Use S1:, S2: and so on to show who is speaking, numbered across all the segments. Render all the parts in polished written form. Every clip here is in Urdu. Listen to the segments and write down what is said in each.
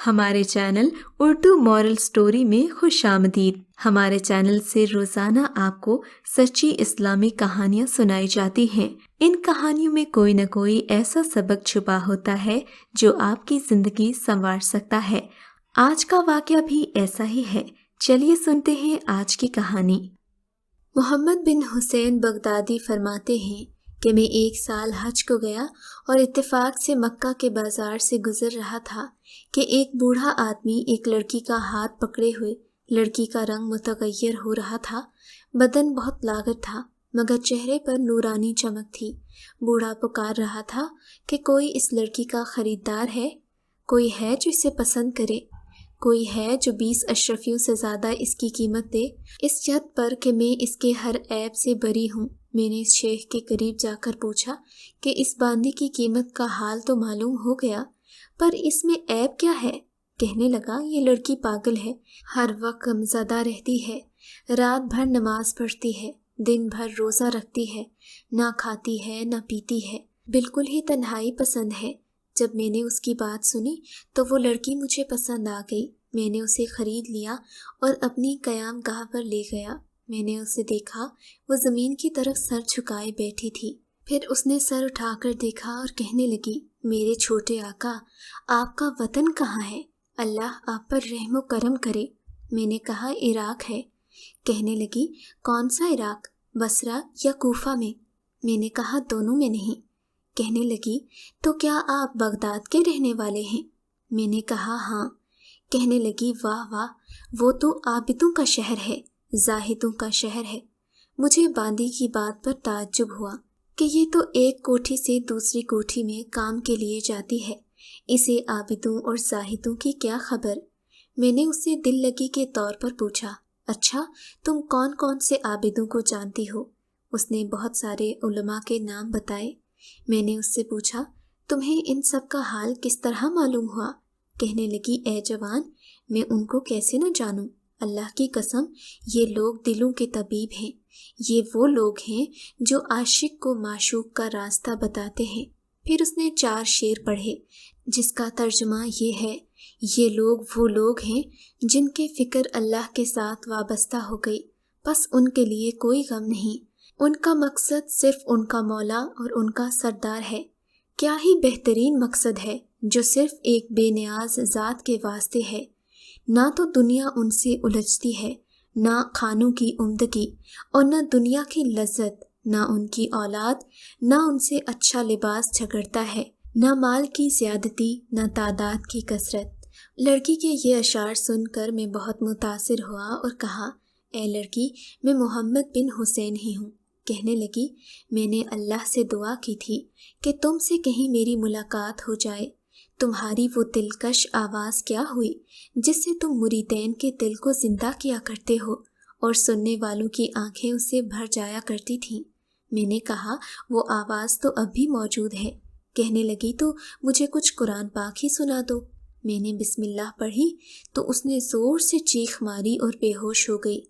S1: ہمارے چینل اردو مورل سٹوری میں خوش آمدید۔ ہمارے چینل سے روزانہ آپ کو سچی اسلامی کہانیاں سنائی جاتی ہیں۔ ان کہانیوں میں کوئی نہ کوئی ایسا سبق چھپا ہوتا ہے جو آپ کی زندگی سنوار سکتا ہے۔ آج کا واقعہ بھی ایسا ہی ہے۔ چلیے سنتے ہیں آج کی کہانی۔ محمد بن حسین بغدادی فرماتے ہیں کہ میں ایک سال حج کو گیا اور اتفاق سے مکہ کے بازار سے گزر رہا تھا کہ ایک بوڑھا آدمی ایک لڑکی کا ہاتھ پکڑے ہوئے، لڑکی کا رنگ متغیر ہو رہا تھا، بدن بہت لاغر تھا مگر چہرے پر نورانی چمک تھی۔ بوڑھا پکار رہا تھا کہ کوئی اس لڑکی کا خریدار ہے، کوئی ہے جو اسے پسند کرے، کوئی ہے جو 20 اشرفیوں سے زیادہ اس کی قیمت دے، اس شرط پر کہ میں اس کے ہر عیب سے بری ہوں۔ میں نے اس شیخ کے قریب جا کر پوچھا کہ اس باندی کی قیمت کا حال تو معلوم ہو گیا، پر اس میں عیب کیا ہے؟ کہنے لگا، یہ لڑکی پاگل ہے، ہر وقت غمزدہ رہتی ہے، رات بھر نماز پڑھتی ہے، دن بھر روزہ رکھتی ہے، نہ کھاتی ہے نہ پیتی ہے، بالکل ہی تنہائی پسند ہے۔ جب میں نے اس کی بات سنی تو وہ لڑکی مجھے پسند آ گئی۔ میں نے اسے خرید لیا اور اپنی قیام گاہ پر لے گیا۔ میں نے اسے دیکھا، وہ زمین کی طرف سر جھکائے بیٹھی تھی۔ پھر اس نے سر اٹھا کر دیکھا اور کہنے لگی، میرے چھوٹے آقا، آپ کا وطن کہاں ہے؟ اللہ آپ پر رحم و کرم کرے۔ میں نے کہا، عراق ہے۔ کہنے لگی، کون سا عراق، بصرہ یا کوفہ میں؟ میں نے کہا، دونوں میں نہیں۔ کہنے لگی، تو کیا آپ بغداد کے رہنے والے ہیں؟ میں نے کہا، ہاں۔ کہنے لگی، واہ واہ، وہ تو عابدوں کا شہر ہے، زاہدوں کا شہر ہے۔ مجھے باندی کی بات پر تعجب ہوا کہ یہ تو ایک کوٹھی سے دوسری کوٹھی میں کام کے لیے جاتی ہے، اسے عابدوں اور زاہدوں کی کیا خبر؟ میں نے اس سے دل لگی کے طور پر پوچھا، اچھا تم کون کون سے عابدوں کو جانتی ہو؟ اس نے بہت سارے علماء کے نام بتائے۔ میں نے اس سے پوچھا، تمہیں ان سب کا حال کس طرح معلوم ہوا؟ کہنے لگی، اے جوان، میں ان کو کیسے نہ جانوں؟ اللہ کی قسم، یہ لوگ دلوں کے طبیب ہیں، یہ وہ لوگ ہیں جو عاشق کو معشوق کا راستہ بتاتے ہیں۔ پھر اس نے 4 شعر پڑھے جس کا ترجمہ یہ ہے، یہ لوگ وہ لوگ ہیں جن کے فکر اللہ کے ساتھ وابستہ ہو گئی، بس ان کے لیے کوئی غم نہیں، ان کا مقصد صرف ان کا مولا اور ان کا سردار ہے۔ کیا ہی بہترین مقصد ہے جو صرف ایک بے نیاز ذات کے واسطے ہے۔ نہ تو دنیا ان سے الجھتی ہے، نہ کھانوں کی عمدگی اور نہ دنیا کی لذت، نہ ان کی اولاد، نہ ان سے اچھا لباس جھگڑتا ہے، نہ مال کی زیادتی، نہ تعداد کی کثرت۔ لڑکی کے یہ اشعار سن کر میں بہت متاثر ہوا اور کہا، اے لڑکی، میں محمد بن حسین ہی ہوں۔ کہنے لگی، میں نے اللہ سے دعا کی تھی کہ تم سے کہیں میری ملاقات ہو جائے۔ تمہاری وہ دلکش آواز کیا ہوئی جس سے تم مریدین کے دل کو زندہ کیا کرتے ہو اور سننے والوں کی آنکھیں اس سے بھر جایا کرتی تھیں؟ میں نے کہا، وہ آواز تو اب بھی موجود ہے۔ کہنے لگی، تو مجھے کچھ قرآن پاک ہی سنا دو۔ میں نے بسم اللہ پڑھی تو اس نے زور سے چیخ ماری اور بے ہوش ہو گئی۔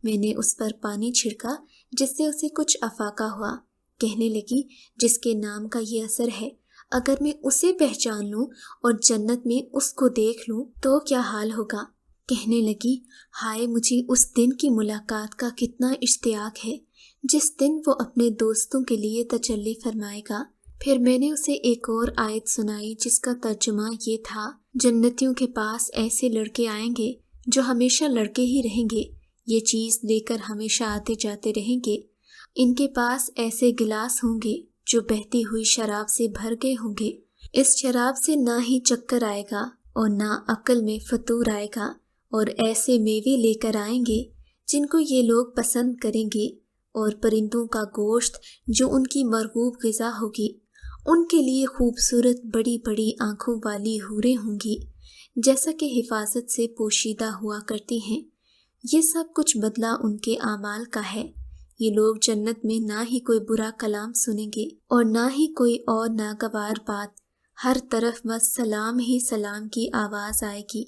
S1: میں نے اس پر پانی چھڑکا جس سے اسے کچھ افاقہ ہوا۔ کہنے لگی، جس کے نام کا یہ اثر ہے، اگر میں اسے پہچان لوں اور جنت میں اس کو دیکھ لوں تو کیا حال ہوگا؟ کہنے لگی، ہائے مجھے اس دن کی ملاقات کا کتنا اشتیاق ہے جس دن وہ اپنے دوستوں کے لیے تجلی فرمائے گا۔ پھر میں نے اسے ایک اور آیت سنائی جس کا ترجمہ یہ تھا، جنتیوں کے پاس ایسے لڑکے آئیں گے جو ہمیشہ لڑکے ہی رہیں گے، یہ چیز لے کر ہمیشہ آتے جاتے رہیں گے۔ ان کے پاس ایسے گلاس ہوں گے جو بہتی ہوئی شراب سے بھر گئے ہوں گے، اس شراب سے نہ ہی چکر آئے گا اور نہ عقل میں فطور آئے گا، اور ایسے میوے لے کر آئیں گے جن کو یہ لوگ پسند کریں گے، اور پرندوں کا گوشت جو ان کی مرغوب غذا ہوگی۔ ان کے لیے خوبصورت بڑی بڑی آنکھوں والی حوریں ہوں گی جیسا کہ حفاظت سے پوشیدہ ہوا کرتی ہیں۔ یہ سب کچھ بدلہ ان کے اعمال کا ہے۔ یہ لوگ جنت میں نہ ہی کوئی برا کلام سنیں گے اور نہ ہی کوئی اور ناگوار بات، ہر طرف بس سلام ہی سلام کی آواز آئے گی۔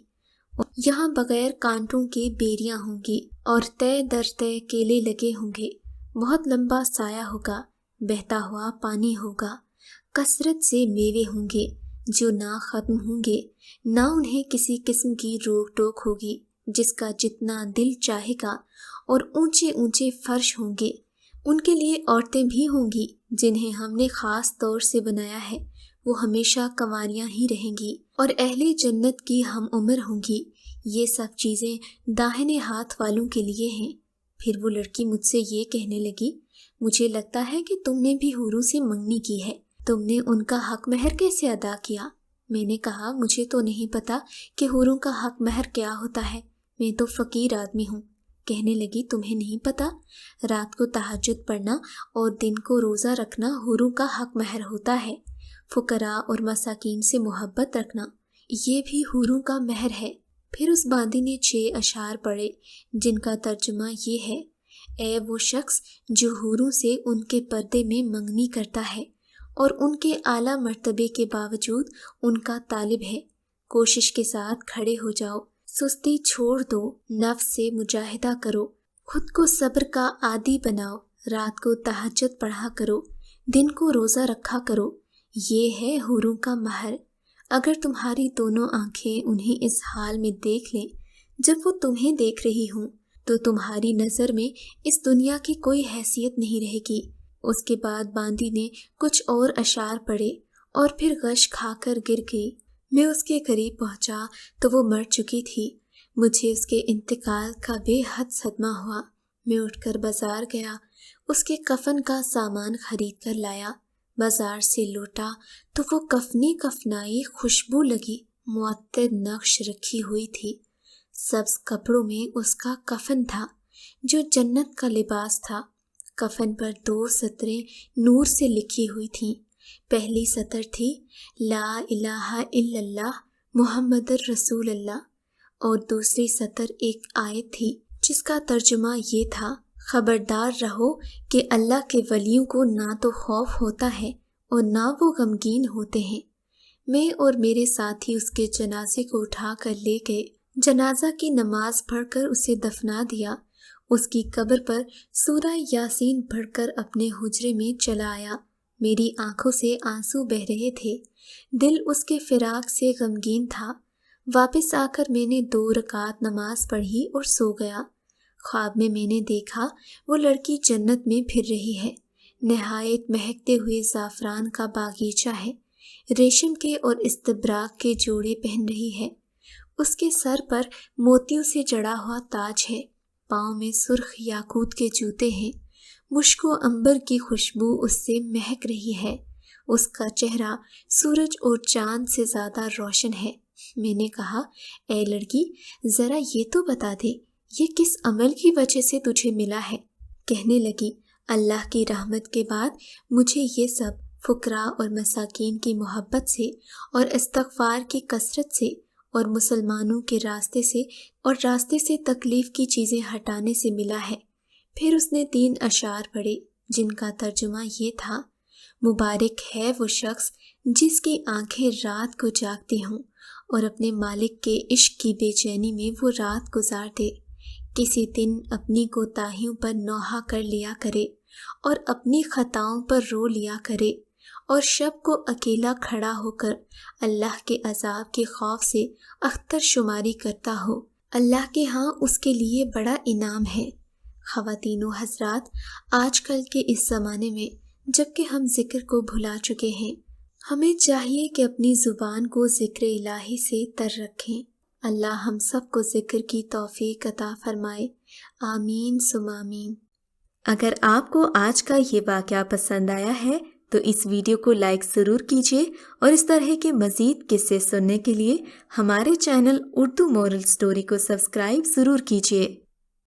S1: یہاں بغیر کانٹوں کے بیریاں ہوں گی اور تہ در تہ کیلے لگے ہوں گے، بہت لمبا سایہ ہوگا، بہتا ہوا پانی ہوگا، کثرت سے میوے ہوں گے، جو نہ ختم ہوں گے، نہ انہیں کسی قسم کی روک ٹوک ہوگی، جس کا جتنا دل چاہے گا، اور اونچے اونچے فرش ہوں گے۔ ان کے لیے عورتیں بھی ہوں گی جنہیں ہم نے خاص طور سے بنایا ہے، وہ ہمیشہ کنواریاں ہی رہیں گی، اور اہل جنت کی ہم عمر ہوں گی۔ یہ سب چیزیں داہنے ہاتھ والوں کے لیے ہیں۔ پھر وہ لڑکی مجھ سے یہ کہنے لگی، مجھے لگتا ہے کہ تم نے بھی حوروں سے منگنی کی ہے، تم نے ان کا حق مہر کیسے ادا کیا؟ میں نے کہا، مجھے تو نہیں پتا کہ حوروں کا حق مہر کیا ہوتا ہے، میں تو فقیر آدمی ہوں۔ کہنے لگی، تمہیں نہیں پتا؟ رات کو تہجد پڑھنا اور دن کو روزہ رکھنا حوروں کا حق مہر ہوتا ہے۔ فقراء اور مساکین سے محبت رکھنا، یہ بھی حوروں کا مہر ہے۔ پھر اس باندی نے 6 اشعار پڑھے جن کا ترجمہ یہ ہے، اے وہ شخص جو حوروں سے ان کے پردے میں منگنی کرتا ہے اور ان کے اعلیٰ مرتبے کے باوجود ان کا طالب ہے، کوشش کے ساتھ کھڑے ہو جاؤ، سستی چھوڑ دو، نفس سے مجاہدہ کرو، خود کو صبر کا عادی بناؤ، رات کو تہجد پڑھا کرو، دن کو روزہ رکھا کرو، یہ ہے حوروں کا مہر۔ اگر تمہاری دونوں آنکھیں انہیں اس حال میں دیکھ لیں جب وہ تمہیں دیکھ رہی ہوں، تو تمہاری نظر میں اس دنیا کی کوئی حیثیت نہیں رہے گی۔ اس کے بعد باندی نے کچھ اور اشعار پڑھے اور پھر غش کھا کر گر گئی۔ میں اس کے قریب پہنچا تو وہ مر چکی تھی۔ مجھے اس کے انتقال کا بے حد صدمہ ہوا۔ میں اٹھ کر بازار گیا، اس کے کفن کا سامان خرید کر لایا۔ بازار سے لوٹا تو وہ کفنی کفنائی خوشبو لگی معطر نقش رکھی ہوئی تھی۔ سبز کپڑوں میں اس کا کفن تھا جو جنت کا لباس تھا۔ کفن پر 2 سطریں نور سے لکھی ہوئی تھیں۔ پہلی سطر تھی، لا الہ الا اللہ محمد الرسول اللہ، اور دوسری سطر ایک آیت تھی جس کا ترجمہ یہ تھا، خبردار رہو کہ اللہ کے ولیوں کو نہ تو خوف ہوتا ہے اور نہ وہ غمگین ہوتے ہیں۔ میں اور میرے ساتھی اس کے جنازے کو اٹھا کر لے گئے، جنازہ کی نماز پڑھ کر اسے دفنا دیا۔ اس کی قبر پر سورہ یاسین پڑھ کر اپنے حجرے میں چلا آیا۔ میری آنکھوں سے آنسو بہہ رہے تھے، دل اس کے فراق سے غمگین تھا۔ واپس آ کر میں نے 2 رکعت نماز پڑھی اور سو گیا۔ خواب میں نے دیکھا وہ لڑکی جنت میں پھر رہی ہے، نہایت مہکتے ہوئے زعفران کا باغیچہ ہے، ریشم کے اور استبراق کے جوڑے پہن رہی ہے، اس کے سر پر موتیوں سے جڑا ہوا تاج ہے، پاؤں میں سرخ یاقوت کے جوتے ہیں، مشک و عنبر کی خوشبو اس سے مہک رہی ہے، اس کا چہرہ سورج اور چاند سے زیادہ روشن ہے۔ میں نے کہا، اے لڑکی، ذرا یہ تو بتا دے یہ کس عمل کی وجہ سے تجھے ملا ہے؟ کہنے لگی، اللہ کی رحمت کے بعد مجھے یہ سب فقراء اور مساکین کی محبت سے اور استغفار کی کثرت سے اور مسلمانوں کے راستے سے تکلیف کی چیزیں ہٹانے سے ملا ہے۔ پھر اس نے 3 اشعار پڑھے جن کا ترجمہ یہ تھا، مبارک ہے وہ شخص جس کی آنکھیں رات کو جاگتی ہوں اور اپنے مالک کے عشق کی بے چینی میں وہ رات گزار دے، کسی دن اپنی کوتاہیوں پر نوحہ کر لیا کرے اور اپنی خطاؤں پر رو لیا کرے، اور شب کو اکیلا کھڑا ہو کر اللہ کے عذاب کے خوف سے اختر شماری کرتا ہو، اللہ کے ہاں اس کے لیے بڑا انعام ہے۔ خواتین و حضرات، آج کل کے اس زمانے میں جب کہ ہم ذکر کو بھلا چکے ہیں، ہمیں چاہیے کہ اپنی زبان کو ذکر الہی سے تر رکھیں۔ اللہ ہم سب کو ذکر کی توفیق عطا فرمائے، آمین ثم آمین۔ اگر آپ کو آج کا یہ واقعہ پسند آیا ہے تو اس ویڈیو کو لائک ضرور کیجیے، اور اس طرح کے مزید قصے سننے کے لیے ہمارے چینل اردو مورل سٹوری کو سبسکرائب ضرور کیجیے۔